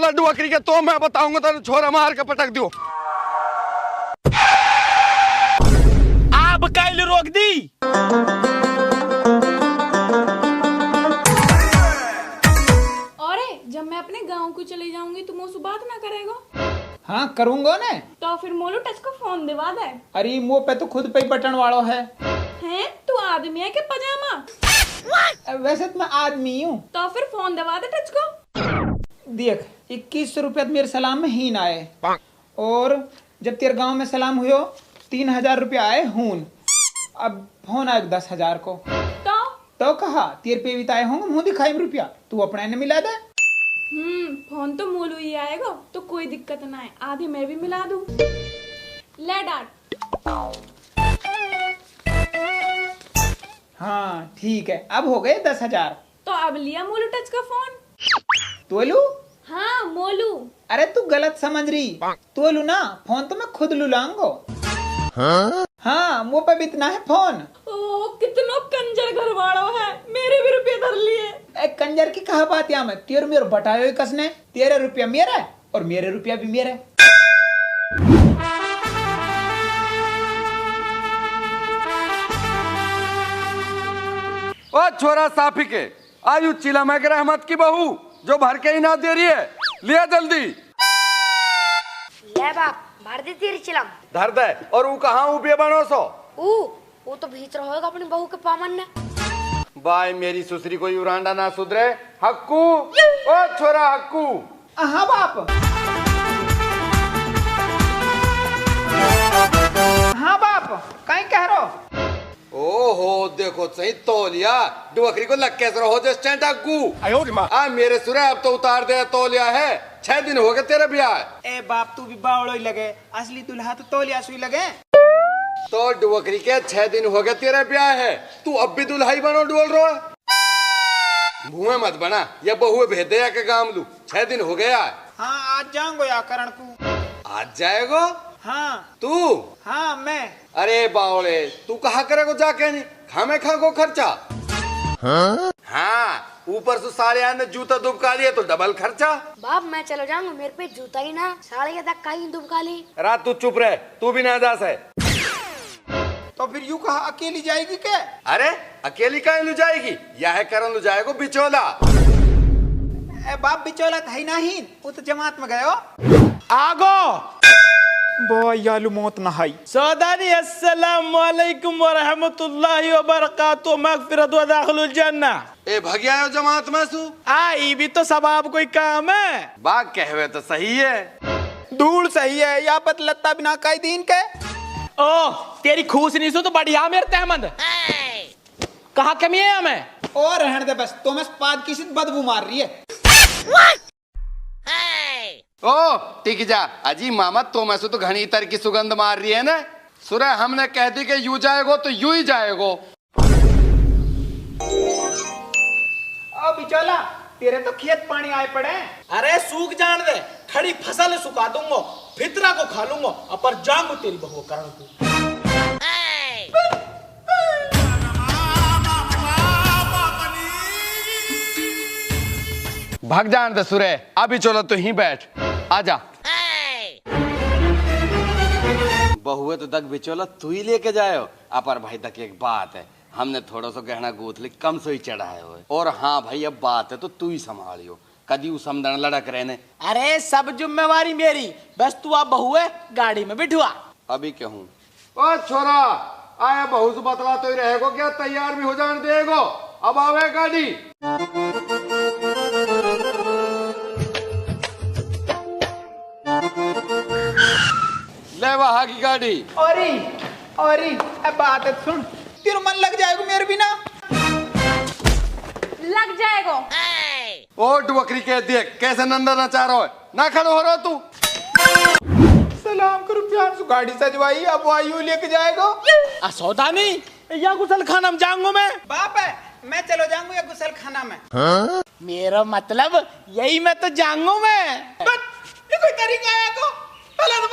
चला डुअकरी के तो मैं बताऊंगा तेरे छोरा मार के पटक दियो। आप काइल रोक दी। जब मैं अपने गांव को चले जाऊंगी तुम उससे बात ना करेगा? हाँ करूंगा ने। तो फिर मोलू टच को फोन दिवा दे। अरे मुंह पे तो खुद पे ही बटन वालों है। हैं तू आदमी है के पजामा? वैसे तो मैं आदमी हूँ। तो फिर फोन दिवा दे टच को। देख 2100 रुपया मेरे सलाम में ही ना आए, और जब तेरे गांव में सलाम हुयो 3000 रुपया आए हून। अब फोन आए 10,000 को तो कहा तेरे पे भी आए होंगे मुंह दिखाई में रुपया, तू अपने ने मिला दे। फोन तो मोलू ही आएगा तो कोई दिक्कत ना है, आधी मैं भी मिला दूं। ले डांट। हाँ ठीक है, अब हो गए 10,000। तो अब लिया मोलू टच का फोन। तोलू? हाँ मोलू। अरे तू गलत समझ रही, तोलू ना फोन तो मैं खुद लुलाऊंगा। हाँ मुँह पे भी इतना है फोन। ओ कितना कंजर घर वाला है, मेरे भी रुपये धर लिए। कंजर की कहा बात यहाँ में, तेरे मेरे बटाए कसने, तेरे रुपया मेरा है और मेरे रुपया भी मेरा है। ओ छोरा साफी के आयु चिला मैं के रहमत की बहू जो भर के ही ना दे रही है, लिया जल्दी। ले बाप भर दे तेरी चिलम। धर दे। और वो कहाँ उबे बनो सो? वो तो भीतर होगा अपनी बहू के पामन ने। बाय मेरी सुसरी कोई उरांडा ना सुधरे। हक्कू ओ छोरा हक्कू। हाँ बाप। हाँ बाप कहीं कह रहो? ओहो देखो सही तौलिया डुअकरी को लग कैसे रहो जो स्टैंड हक्कू। आ मेरे सुरे अब तो उतार दे तौलिया है। 6 दिन हो गए तेरे ब्याह। ए बाप तू भी बावड़ो ही लगे, असली दुल्हा तो तौलिया सुई लगे। तो डुअकरी के 6 दिन हो गए तेरा ब्याह है, तू अब भी दुल्हाई बनो डोल रहा है। मुँह मत बना, ये बहुए भेज दे के काम लू। 6 दिन हो गया। हाँ आज जाऊंगा या करण को। आज जाएगो? हाँ तू? हाँ मैं। अरे बावड़े तू कहा करेगो जाके नहीं खामे खा को खर्चा। हाँ ऊपर से सारे आने जूता दुबका लिए तो डबल खर्चा। बाप मैं चलो जाऊंगा, मेरे पे जूता ही ना साढ़े तक का ही दुबका ली। रात तू चुप रहे, तू भी ना जा से। तो फिर यूं कहा अकेली जाएगी क्या? अरे अकेली कहीं लू जाएगी, यह करण लू जाएगो बिचौला। ए बाप बिचौला था ही नहीं, वो तो जमात में गयो। आगो बोयालू मौत न हाई। सौदानी अस्सलाम वालेकुम व रहमतुल्लाहि व बरकातुहू मगफिरत व दाखिलुल जन्ना। ए भगिया जमात में सु आई भी तो सबाब कोई काम है। बाग कहवे तो सही है। धूल सही है या पत लत्ता बिना काई दीन के। ओ तेरी खूस नहीं सो तो बढ़िया मेरे तहमद। कहा कमी है हमें? और रहने दे बस, तो मैं पाद की बदबू मार रही है। ओ टिक जा अजी मामा, तो मैं तो घनी तर की सुगंध मार रही है ना। सुरह हमने कह दी कि यू जाएगो तो यू ही जाएगो। ओ बिचौला तेरे तो खेत पानी आए पड़े। अरे सूख जान दे, खड़ी फसल सुखा दूंगा, फितरा को खा लूंगा, अपर जाऊंगा तेरी बहू करण को। भाग जान दे सुरे, अभी चलो तो ही बैठ, आजा। बहुए तो दक बिचौला तू ही लेके जायो। अपर भाई तक एक बात है, हमने थोड़ा सा गहना गोथली कम से ही चढ़ाए हुए। और हाँ भाई अब बात है तो तू ही संभालियो, कदी उ समदन लड़क रहने। अरे सब जिम्मेवारी मेरी, बस तू आप बहुए गाड़ी में बिठवा। अभी कहूँ ओ छोरा आया बहू से बतला तो ही रहेगो क्या, तैयार भी हो जाने देगो, अब आवे गाड़ी। ले वहाँ की गाड़ी। औरी अब बात है सुन, तेरे मन लग जाएगा मेरे बिना। लग जाएगा। ओ डुअकरी के देख कैसे नंदा नचा रहा है, ना खड़ो हो रहा तू। सलाम करो प्यार से, गाड़ी सजवाई अब वायु लेके जाएगा। सौदा नहीं या गुसल खाना में जाऊंगा मैं। बाप है मैं चलो जाऊंगा या गुसल खाना में। मेरा मतलब यही मैं तो जाऊंगा मैं। ये कोई तरीका है को? पहले तो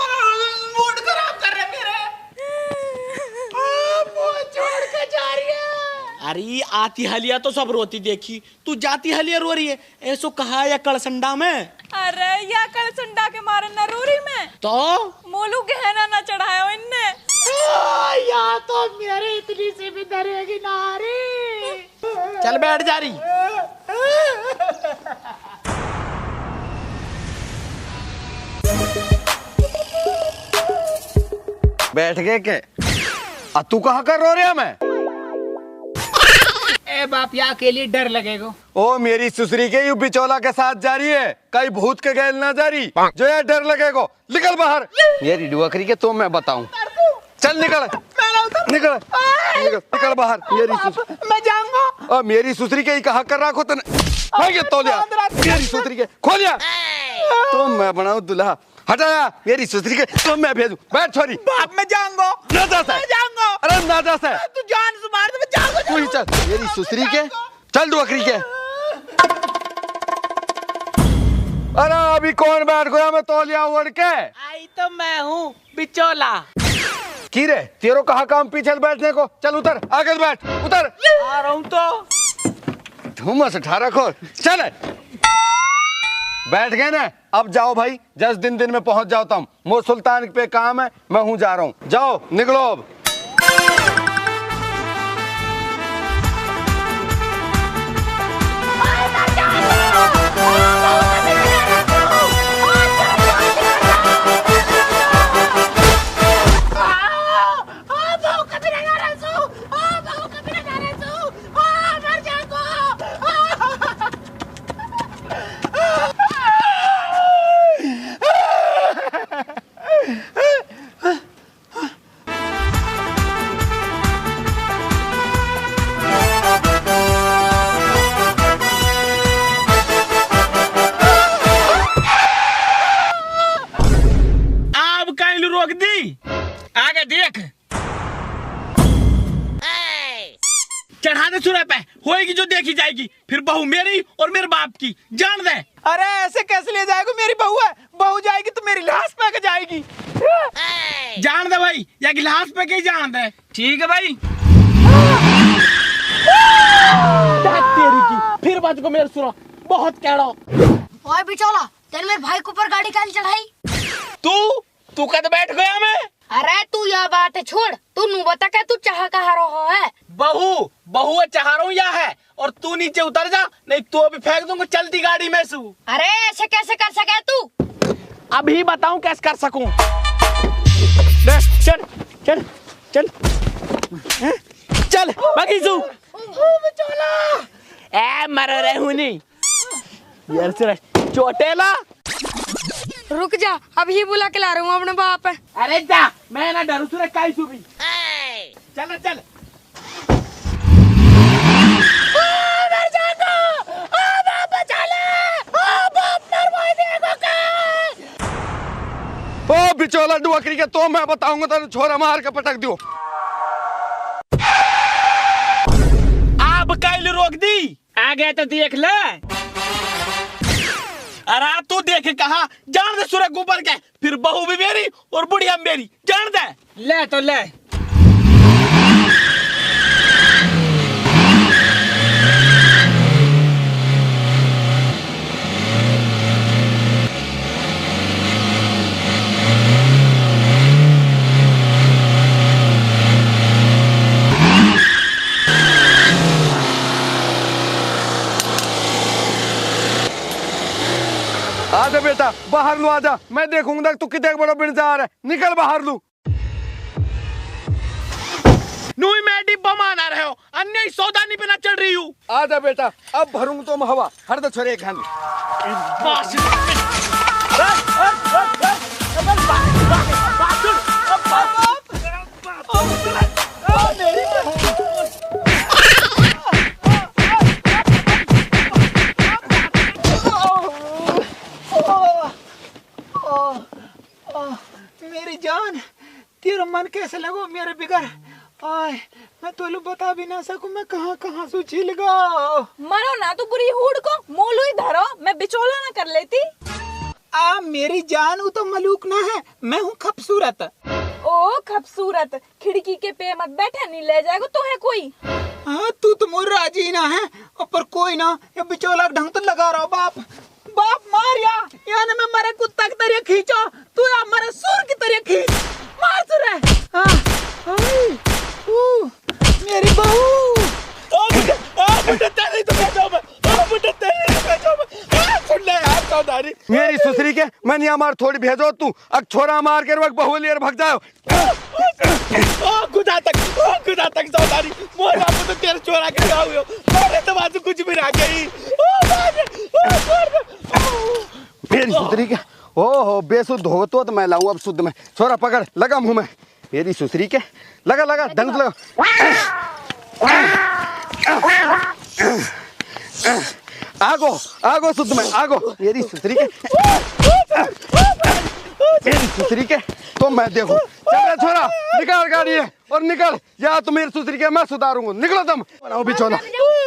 मूड खराब कर रहे मेरे। आप वो छोड़ के जा रही है। अरे आती हलिया तो सब रोती देखी, तू जाती हलिया रो रही है, ऐसो कहा या कड़संडा में। अरे या कड़संडा के मारे न रोरी में तो मोलू गहना ना चढ़ाया इनने। या तो मेरे इतनी सी भी डरेगी नारी। चल बैठ जा रही। बैठ गए के? तू कहाँ कर रो रहा? मैं ए बाप या के लिए डर लगेगा। ओ मेरी सुसरी के यू बिचौला के साथ जा रही है, कई भूत के गैल ना जा रही जो यार डर लगेगा। निकल बाहर मेरी डुअकरी के, तो मैं बताऊं। चल निकल निकल निकल बाहर। मैं जाऊंगा। मेरी सुसरी के ही कहा कर रखो तने तौलिया मेरी सुसरी के खोलिया तो मैं बनाऊ दुल्हा। हटाया मेरी सुसरी के तो मैं भेजू। बैठ छोरी। बाप मैं जाऊंगा। अरे नाजा से तू जान से मार दे, मैं जाऊंगा। तू ही चल मेरी सुसरी के। चल डुअकरी के। अरे अभी कौन बैठ गया? मैं तौलिया ओढ़ के आई तो मैं हूँ बिचौला। की रे तेरो कहा काम पीछे बैठने को? चल उतर, आगे बैठ, उतर। आ रहा हूँ तो धुमस उठा रखो। चल बैठ गए ना, अब जाओ भाई, 10 दिन में पहुंच जाओ तुम। मोर सुल्तान पे काम है, मैं हूं जा रहा हूं। जाओ निकलो अब। रोक दी, आगे देख। चढ़ा दे सुरे पे, होएगी जो देखी जाएगी। फिर बहू मेरी और मेरे बाप की, जान दे। अरे ऐसे कैसे ले जाएगा? मेरी बहू है, बहू जाएगी तो मेरी लाश पे के जाएगी। जान दे भाई, या गिलास पे के जान दे। ठीक है भाई। तेरी की फिर बात को मेरे सुनो, बहुत कह रहा हूँ। ओए बिचौला, तेरे मेरे भाई को ऊपर गाड़ी काल चढ़ाई? तू कद बैठ गया? मैं अरे तू यह बात है छोड़, तू नू बता के तू चाह कहा रहा है? बहू चाह रहा हूँ या है, और तू नीचे उतर जा, नहीं तो अभी फेंक दूंगा चलती गाड़ी में से। अरे ऐसे कैसे कर सके तू? अभी बताऊं कैसे कर सकूं। चल चल चल चल बाकी सू ए मर रहे हूँ नहीं यार से चोटेला। रुक जा, अभी बुला के ला रहा हूँ अपने बाप। अरे जा, मैं ना डरू सुरे काई सुबी। चल चल। ओ बिचौला डुअकरी के, तो मैं बताऊंगा तेरे छोरा मार के पटक दियो। अब काइल रोक दी, आ गए तो देख ले। अरे तू देख कहा, जान दे सुरे ऊपर के, फिर बहू भी मेरी और बुढ़िया मेरी, जान दे। ले तो ले। आजा बेटा बाहर लू, आजा, मैं देखूंगा तू कितने बड़ा बिनजार है। निकल बाहर लू। नूई मैं डिब्बा माना रहे हो, अन्य सौदा नहीं पीना चल रही हूँ। आजा बेटा, अब भरूंगा तो हवा हर दो छोरे खान। मेरी जान, तेरा मन कैसे लगो मेरे बिगर? आय मैं तो बता भी ना सकूं, मैं कहाँ कहाँ से छिल गो। मरो ना तो पूरी हुड़ को मोलू ही धरो, मैं बिचौला ना कर लेती। मेरी जान, वो तो मलूक ना है, मैं हूँ खूबसूरत। ओ खूबसूरत, खिड़की के पे मत बैठे, नहीं ले जाएगा तो है कोई। हाँ तू तो मोर राजी ना है, पर कोई ना ये बिचौला ढंग तो लगा रहा बाप। बाप मार या ना मैं मरे कुत्ता की तरह खींचो, तू या मरे सुर की तरह खींच, मार सुर है। मेरी बहू मेरी सुसरी के मनिया मार थोड़ी भेजो तू अक छोरा मार के वक्त बहु लेर भग जाओ। खुदा तक सौदारी मोर बाप तो तेरे छोरा के गाँव हो मोरे तो बाजू कुछ भी ना गई। मेरी सुसरी के हो बेसुद्ध हो तो मैं लाऊं अब शुद्ध में। छोरा पकड़ लगा मुंह में। मेरी सुसरी के लगा लगा ढंग से लगा। आगो आगो शुद्ध में आगो। मेरी सुसरी के तो मैं देखूं। चल छोरा निकाल गाड़ी है और निकल, या तो मेरी सुसरी के मैं सुधारूंगा। निकलो तुम बनाओ बिछोना।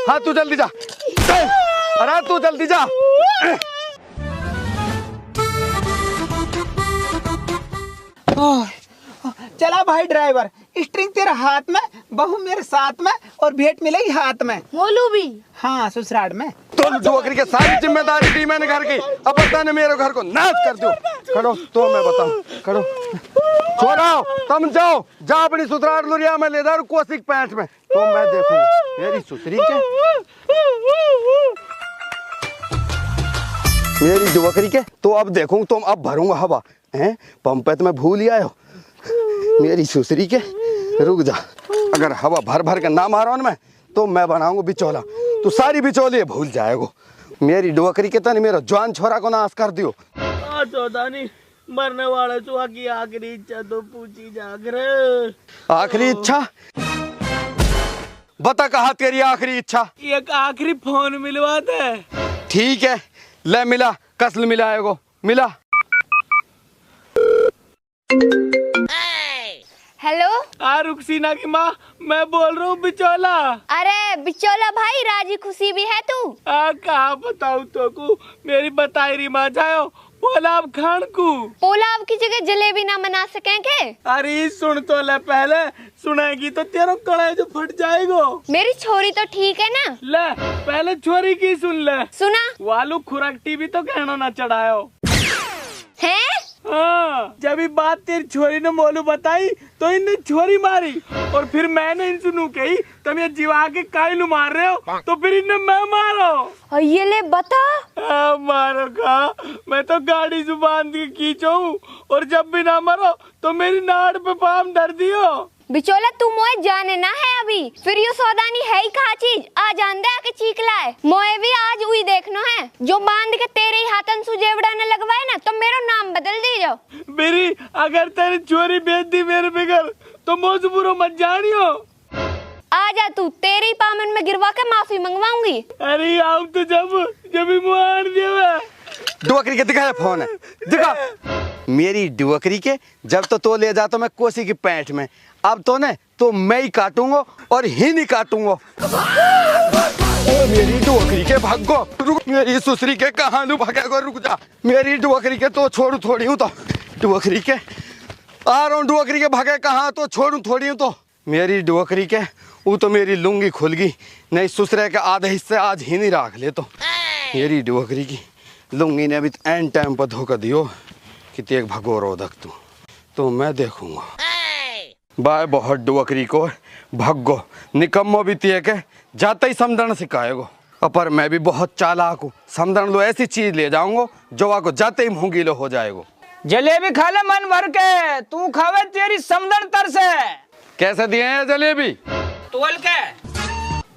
हाँ तू जल्दी जा, अरे तू जल्दी जा। चला भाई ड्राइवर, स्ट्रिंग तेरे हाथ में, बहू मेरे साथ में और भेंट मिलेगी हाथ में। मोलू भी हाँ ससुराल में। तो जोकरी के सारी जिम्मेदारी दी मैंने घर की, अब पता नहीं मेरे घर को नाश कर दो। खड़ो तो मैं बताऊं, खड़ो छोड़ा तुम जाओ जा अपनी ससुराल लोरिया में ले जा कोसिक पैंट में, तो मैं देखूं मेरी सुसरी के मेरी दुवकरी के। तो अब देखूं तुम अब भरूंगा हवा हैं पंप पे तो मैं भूल ही आयो। मेरी सुसरी के रुक जा, अगर हवा भर भर के ना मारो मैं तो मैं बनाऊंगा बिचौला, तू सारी बिचौली भूल जाएगो। मेरी डुवकरी के तन मेरा जवान छोरा को नाश कर दियो। चौधानी मरने वाले चुहा की आखिरी इच्छा तो पूछी जाकर। आखिरी इच्छा बता, कहा तेरी आखिरी इच्छा? एक आखिरी फोन मिलवा दे। ठीक है ले मिला, कसल मिलाएगो मिला। हेलो रुकसीना की माँ मैं बोल रहा हूँ बिचौला। अरे बिचौला भाई राजी खुशी भी है तू? कहा बताऊ तो को मेरी बताई री माँ जाओ पोलाव खान को। पोलाव की जगह जलेबी ना बना सकें के? अरे सुन तो ले, पहले सुनाएगी तो तेरा कड़ाई जो फट जाएगो। मेरी छोरी तो ठीक है ना? ले पहले छोरी की सुन ले। सुना वालू खुराक टीवी तो कहना ना चढ़ायो है। हाँ जब ये बात तेरी छोरी ने मोलू बताई तो इनने छोरी मारी, और फिर मैंने इन सुनू कही तुम ये जीवा के कायलू मार रहे हो, तो फिर इन्हें मैं मारो। और ये ले बता। मारो का मैं तो गाड़ी से बांध के खींचो, और जब भी ना मरो तो मेरी नाड़ पे पाम धर दियो। बिचौला तू मोए जाने ना है अभी, फिर यो सौदानी है ही कहा चीज आ जान दे आके चीख लाए। मोए भी आज उई देखनो है जो बांध के तेरे ही हाथन सुजेवड़ा ने लगवाए ना, तो मेरा नाम बदल दीजो। मेरी अगर तेरी चोरी बेच दी मेरे बिगड़ तो मजबूरो मत जानियो। आजा तू, तेरी पामन में गिरवा के माफी मंगवाऊंगी। अरे आओ तो जब ही मुआर दिया। डुवकरी के दिखाया फोन है दिखा। मेरी डुवकरी के जब तो ले जा तो मैं कोसी की पैंट में, अब तो ने तो मैं ही काटूंगा और ही नहीं काटूंगा। मेरी डुवकरी के भागो रुक, मेरी सुसरी के कहाँ लू भागेगो, रुक जा। मेरी डुवकरी के तो छोड़ू थोड़ी हूँ, तो डुवकरी के आ रहा हूँ। डुवकरी के भागे कहाँ तो छोड़ू थोड़ी हूँ। तो मेरी डुवकरी के वो तो मेरी लुंगी खुल गई, नहीं सुसरे के आधे हिस्से आज ही नहीं राख ले। तो मेरी डुवकरी की लुंगी ने अभी एंड टाइम पर धोखा दियो कि तेग भगो रोधक तू, तो मैं देखूंगा। बाय बहुत डुवकरी को भगो निकम्मो भी तिये के जाते ही समझण सिखाएगो। पर मैं भी बहुत चालाक हूँ, समझण लो ऐसी चीज ले जाऊंगा जो आपको जाते ही मुँह गीलो हो जाएगो। जलेबी खा ले मन भर के, तू खावे तेरी समझण तर से। कैसे दिए हैं जलेबी? तोल के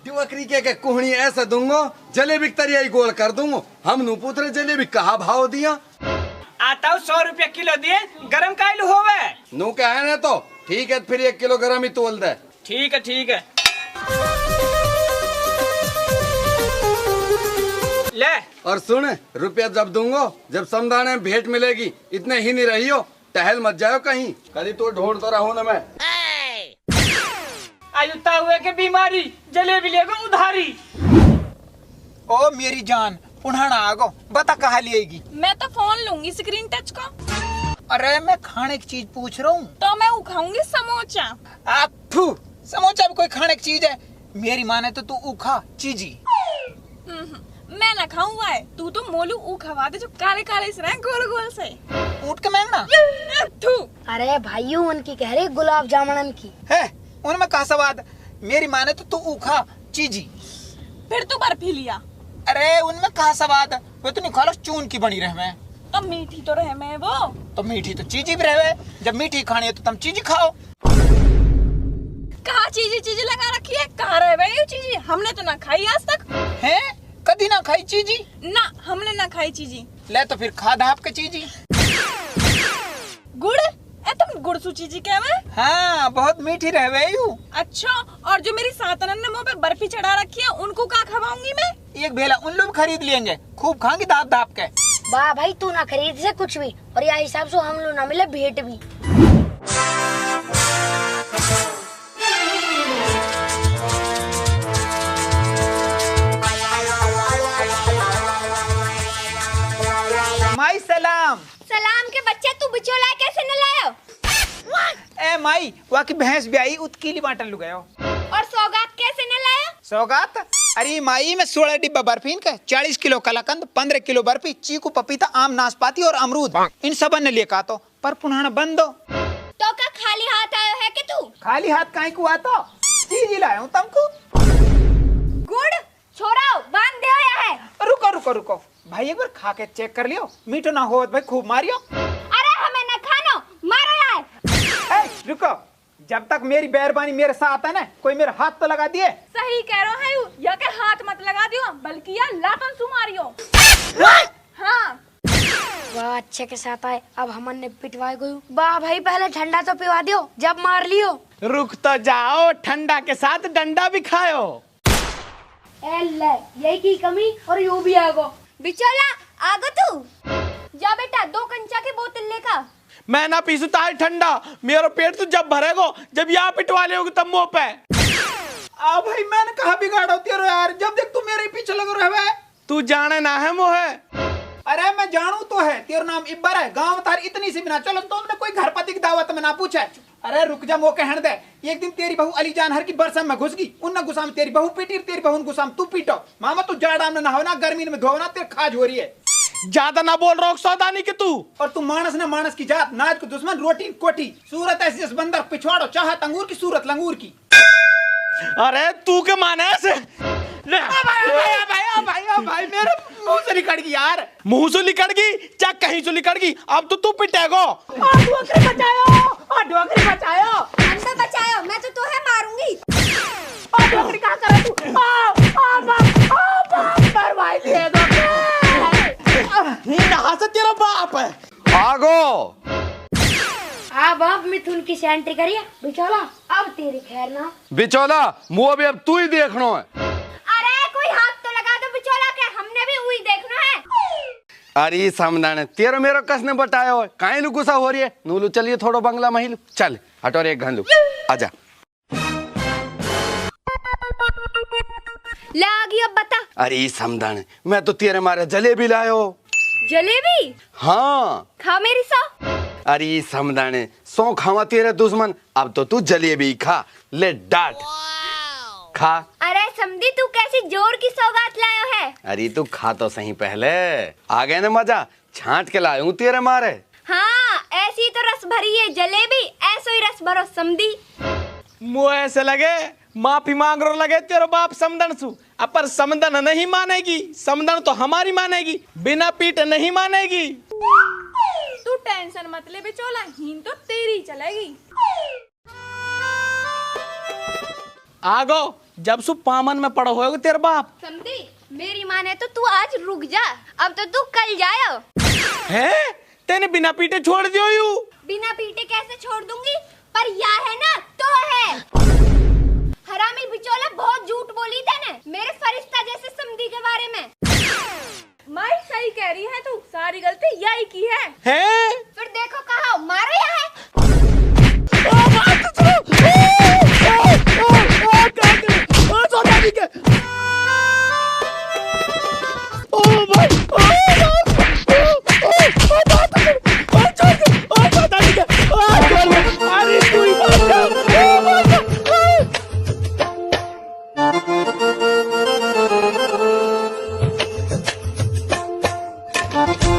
डुवकरी के कुहनी ऐसा दूंगा जलेबी तरिया ही गोल कर दूंगा। हम नू पूछ रहे जलेबी कहा भाव दिया? आता 100 रुपया किलो दिए, गरम कायलू होवे नू क्या है ना, तो ठीक है फिर 1 किलो गरम ही तोल दे। ठीक है ठीक है ले। और सुन रुपया जब दूंगा जब समझाने में भेंट मिलेगी, इतने ही नहीं रही हो, टहल मत जाओ कहीं, कभी तो ढूंढता रहूं ना मैं। आयुता हुए के बीमारी जलेबी लेगो उधारी। ओ मेरी जान पुनः आगो, बता कहाँ लिएगी? मैं तो फोन लूंगी स्क्रीन टच का। अरे मैं खाने की चीज पूछ रहा हूँ। तो मैं वो खाऊंगी समोसा। समोसा भी कोई खाने की चीज है? मेरी माने तो तू उखा चीजी। मैं ना खाऊंगा है। तू तो मोलू ऊ खवा दे जो काले काले से रहे गोल गोल से। ऊँट के मांगना तू अरे भाइयों उनकी कह रही गुलाब जामुन की है, उनमें कहा स्वाद। मेरी माने तो तू उखा चीजी। फिर तू बर्फी लिया। अरे उनमें कहा स्वाद, वो तो नहीं खा लो चून की बनी रहे मैं। तो मीठी तो रहे मैं वो। तो मीठी तो चीजी भी रहे, जब मीठी खानी है तो तुम चीजी खाओ। कहाँ चीजी लगा रखी है, कहाँ रहे भाई ये चीजी? हमने तो ना खाई आज तक। है कदी ना खाई चीजी? ना हमने ना खाई चीजी। ले तो फिर खा धाप के चीजी। गुड़ ए तुम गुड़सू चीजी क्या है? हाँ बहुत मीठी रहे यू। अच्छा, और जो मेरी सातनन ने मुंह पे बर्फी चढ़ा रखी है उनको क्या खवाऊंगी मैं? एक भेला उन लोग खरीद लेंगे, खूब खाएंगे दाप दाप के। वाह भाई तू ना खरीद से कुछ भी, और यह हिसाब से हम लोग ना मिले भेंट भी। माई सलाम। सलाम के बच्चे तू बिचौला कैसे न लायो? ए माई वाकी भैंस ब्याई उत्कीली बांटन लु गयो। और सौगात कैसे न लायो? सौगात? अरे माई में 16 डिब्बा बर्फीन के 40 किलो कलाकंद, 15 किलो बर्फी, चीकू पपीता, आम नाशपाती और अमरूद, इन सबन ने लेकर तो पर पुनः बंद दो। तो का खाली हाथ आयो है कि तू? खाली हाथ काहे को आता? चीज लाया हूँ तुमको। गुड़ छोड़ाओ बांध दे या है। रुको रुको रुको भाई, एक बार खा के चेक कर लियो, मीठो ना हो भाई खूब मारियो। अरे हमें न खानो, मारो यार। रुको, जब तक मेरी मेहरबानी मेरे साथ है ना, कोई मेरा हाथ तो लगा दिए। सही कह रहा है या के हाथ मत लगा दियो, बल्कि या लातन सुमारियो। हाँ वाह अच्छे के साथ आए, अब हमन ने पिटवाए गयो। वाह भाई पहले ठंडा तो पिवा दियो, जब मार लियो। रुक तो जाओ, ठंडा के साथ डंडा भी खाओ। ले यही की कमी और यू भी आगो। बिचौला आगो तू। जा बेटा 2 कंचा की बोतल लेकर। मैं ना पीसू तार ठंडा, मेरा पेट तो जब भरेगो जब यहाँ पिटवा ले तब मुंह पे। आ भाई मैंने कहा बिगाड़ो तेरे यार, जब देख तू मेरे पीछे लग रहा है। तू जाने ना है मोहे। अरे मैं जानू तो है, तेरा नाम इब्बर है, गांव तार इतनी सी बिना चलो तुमने कोई घर पति की दावत में ना पूछा। अरे रुक जा मौके हण दे। एक दिन तेरी बहू अली जान हर की बरसम में घुस गई, उन गुस्सा तेरी बहू पीटी, तेरी बहू गुस्सा तू पीटो। मामा तू जाड़ा में नहाओ ना, गर्मी में धोना, तेरे खाज हो रही है। ज्यादा ना बोल रहा सौदानी के तू। और तू मानस ने मानस की जात, नाज को दुश्मन, रोटी कोटी, सूरत ऐसी जैसे बंदर पिछवाड़ो, चाहत अंगूर की सूरत लंगूर की। अरे तू के माने ऐसे? भाई मेरे मुंह से निकल गई यार। मुंह से निकल गई क्या कहीं से निकल गई? अब तो तू पिटेगो। डोकरी बचाओ, डोकरी बचाओ, अंदर बचाओ, मैं तो तुम्हें मारूंगी। डोकरी क्या कर रहा तू? भाई दे दो। यहाँ से तेरा बाप है। आगो अब मिथुन की सेंट्री करिए बिचौला, अब तेरी खैर ना। बिचौला मुँह भी अब तू ही देखनो है। अरे कोई हाथ तो लगा दो बिचौला के, हमने भी वही देखना है। अरे समझाने तेरा मेरा कसने बताया हो, काहे नु गुस्सा हो रही है? नूलू चलिए थोड़ा बंगला महिलू, चल हटो रे एक घंलू, आजा। लागी अब बता। अरे समझाने मैं तो तेरे मारे जलेबी लायो। जलेबी? हाँ खा मेरी सौ। अरे समझाने 100 खावा तेरे दुश्मन, अब तो तू जलेबी खा ले, डांट खा। अरे समझी तू कैसी जोर की सौगात लायो है। अरे तू खा तो सही पहले, आ गए ना मजा, छांट के लायूं तेरे मारे। हाँ ऐसी तो रस भरी है जलेबी, ऐसो ही रस भरो समझी। मुँह ऐसे लगे माफी मांग रो लगे तेरा बाप समदन सु, अपर समदन नहीं मानेगी, समदन तो हमारी मानेगी, बिना पीट नहीं मानेगी। तू टेंशन मत ले बिचौला, हीन तो तेरी चलेगी। आगो जब सु पामन में पड़ो होगा तेरा बाप। समझी मेरी माने तो तू आज रुक जा, अब तो तू कल जायो। है तेने बिना पीटे छोड़ दियो यू? बिना पीटे कैसे छोड़ दूंगी, पर या है ना तो है। हरामी बिचौला बहुत झूठ बोली तेने मेरे फरिश्ता जैसे समधी के बारे में। माई सही कह रही है, तू सारी गलती यही की है। हैं? फिर देखो कहा मारो या है। अरे तू है।